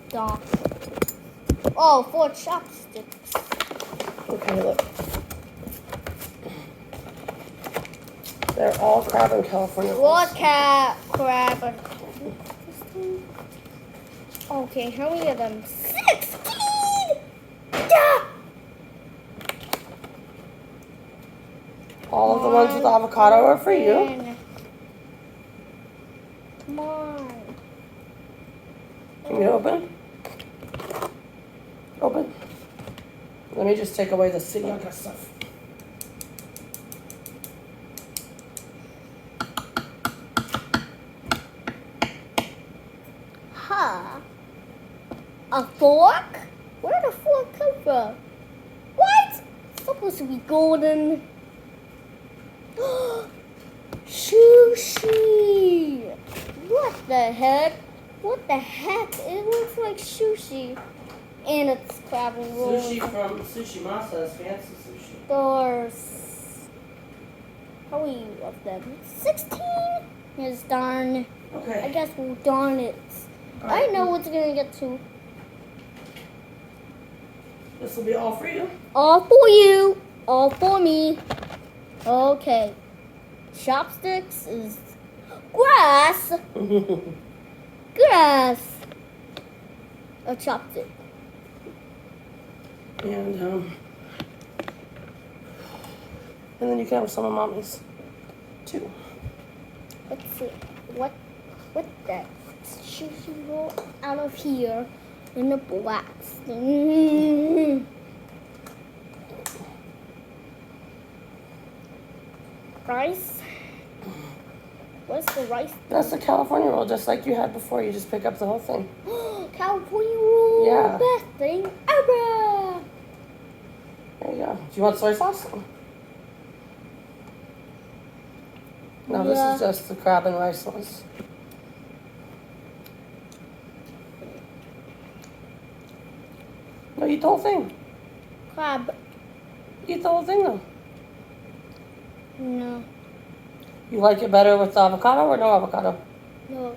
Dog. Oh, 4 chopsticks. Okay, look. They're all crab and California rolls. What crab? Okay, how many of them? 16! Duh! All of the ones with avocado are for you. Come on. Can you open? Open. Let me just take away the Siaka stuff. Huh? A fork? Where did the fork come from? What? It's supposed to be golden. Sushi! What the heck? What the heck? It looks like sushi. And it's crab and roll. Sushi from Sushi Masa is fancy sushi. There's how many of them? 16? Yes, darn. Okay. I guess we'll darn it. I know what's gonna get to. This will be all for you. All for you. All for me. Okay. Chopsticks is grass. Grass. A chopstick. And then you can have some of Mommy's too. Let's see. What the sushi roll out of here in the blast. Rice? What's the rice? That's the California roll, just like you had before. You just pick up the whole thing. California roll. Yeah. Best thing ever. There you go. Do you want soy sauce? No, this is just the crab and rice ones. No, eat the whole thing. Crab. Eat the whole thing though. No. You like it better with avocado or no avocado? No.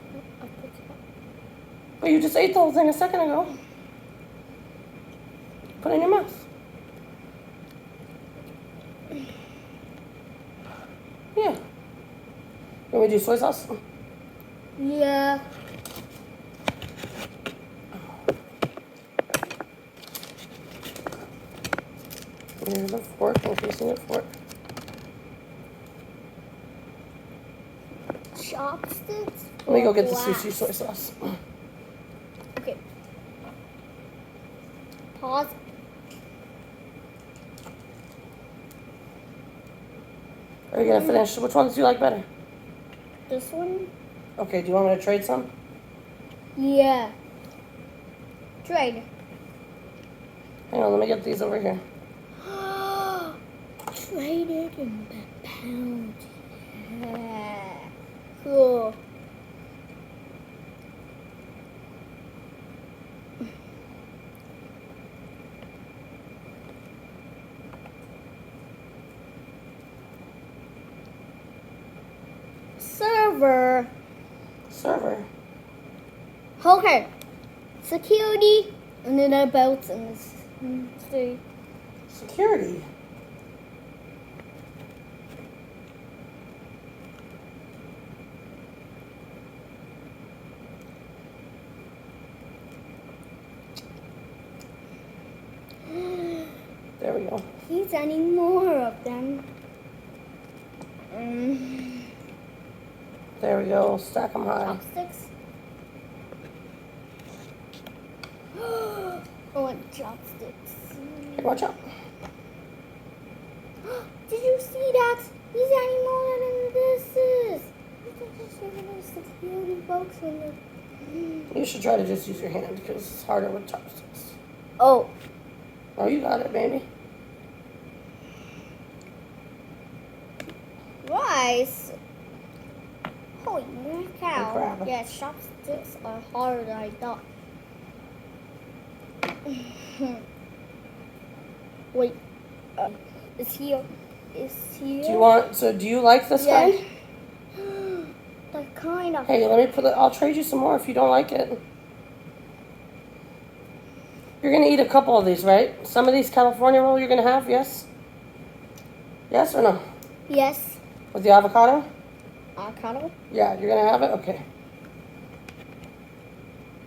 Well, you just ate the whole thing a second ago. Put it in your mouth. Yeah. You want me to do soy sauce? Yeah. Here's a fork, in case you need a fork. Chopsticks. Let me go get the sushi soy sauce. Okay. Pause. Are you gonna finish? Which ones do you like better? This one? Okay, do you want me to trade some? Yeah. Trade. Hang on, let me get these over here. Traded in the pound. Yeah. Cool. Server. Okay. Security. And then our belts and this. See. Security. There we go. He's adding more of them. There we go. Stack them high. Chopsticks. I want chopsticks. Here, watch out. Did you see that? He's adding more than this is. Security folks in the... You should try to just use your hand because it's harder with chopsticks. Oh. Oh, you got it, baby. Rice. Holy cow. crab. Yeah, chopsticks are harder than I thought. Wait. Is here? Do you like this kind? That kind of. Hey, let me I'll trade you some more if you don't like it. You're gonna eat a couple of these, right? Some of these California roll you're gonna have, yes? Yes or no? Yes. With the avocado? Avocado. Yeah, you're gonna have it? Okay.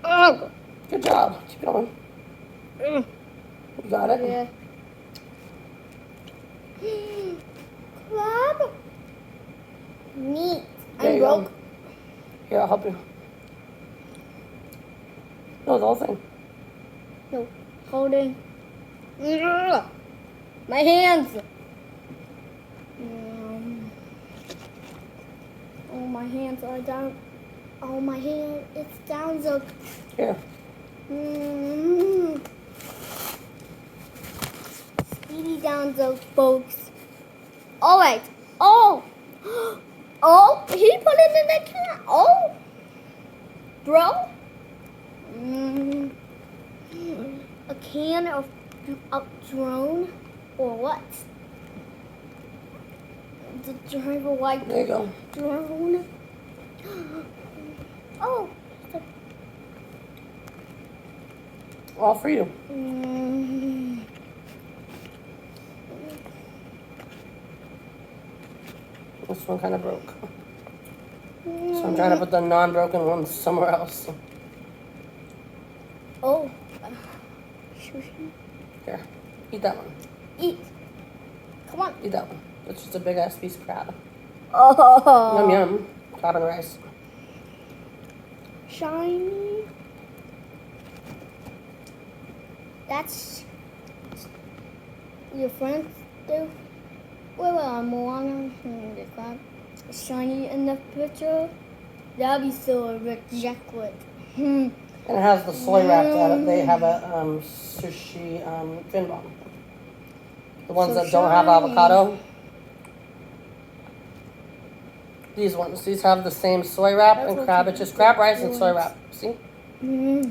Oh. Good job. Keep going. Mm. You got it? Yeah. Crab. Neat. There I'm you broke. go. Here, I'll help you. No, the whole thing. No. Holding. Ugh. My hands. Oh, my hands are down. Oh, my hand. It's down. So. Here. Speedy down, so folks. All right. Oh. Oh, he put it in the can. Oh. Bro. A can of drone or what? The driver like There you go. drone. Oh. All for you. This one kind of broke. So I'm trying to put the non-broken ones somewhere else. Oh. Sushi. Here, eat that one. Eat. Come on. Eat that one. It's just a big ass piece of crab. Oh. Yum yum. Crab and rice. Shiny. That's your friends do. Well, I'm on the crab. Shiny in the picture. That'd be so ridiculous. And it has the soy wrap that they have a sushi fin bomb. The ones So that don't have shiny. avocado. These ones. These have the same soy wrap That's and what crab. you It's just crab rice and want. soy wrap. See? Your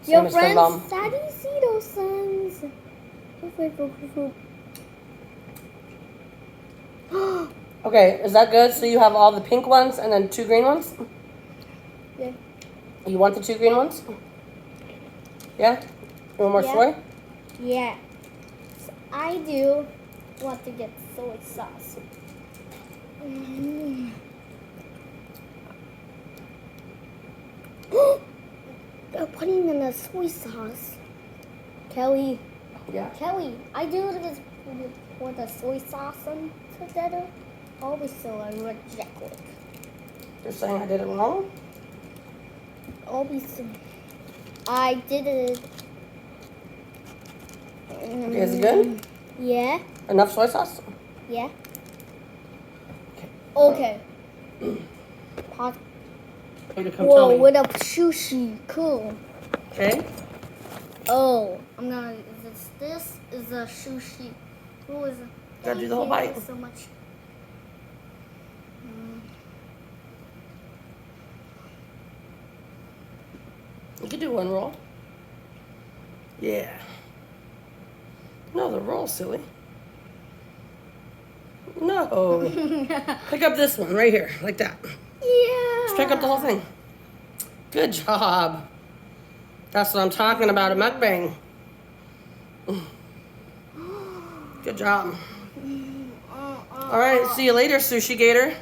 Same as fin bomb. friends, Daddy see those sons. Okay, is that good? So you have all the pink ones and then 2 green ones? Yeah. You want the 2 green ones? Yeah? You want more Yeah. soy? Yeah. So I do want to get soy sauce. They're putting in the soy sauce. Kelly, Yeah. I do this with the soy sauce on together. Always so ridiculous. You're saying I did it wrong? Always. I did it. Okay, is it good? Yeah. Enough soy sauce? Yeah. Okay. Okay. Pot. Way to come tell Whoa, me. with a sushi. Cool. Okay. Oh, I'm gonna. This is a sushi. Who is it? Gotta do the whole bite. So much. You can do one roll. Yeah. No, the roll, silly. No. Pick up this one right here, like that. Yeah. Just pick up the whole thing. Good job. That's what I'm talking about, a mukbang. Good job. All right, see you later, Sushi Gator.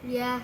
Yeah.